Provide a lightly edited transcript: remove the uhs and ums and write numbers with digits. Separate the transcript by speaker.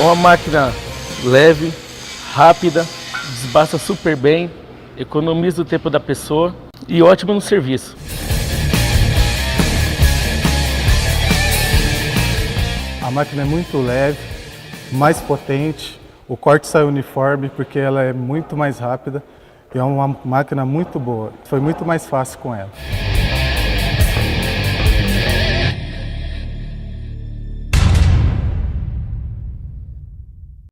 Speaker 1: É uma máquina leve, rápida, desbasta super bem, economiza o tempo da pessoa e ótima no serviço.
Speaker 2: A máquina é muito leve, mais potente, o corte sai uniforme porque ela é muito mais rápida e é uma máquina muito boa. Foi muito mais fácil com ela.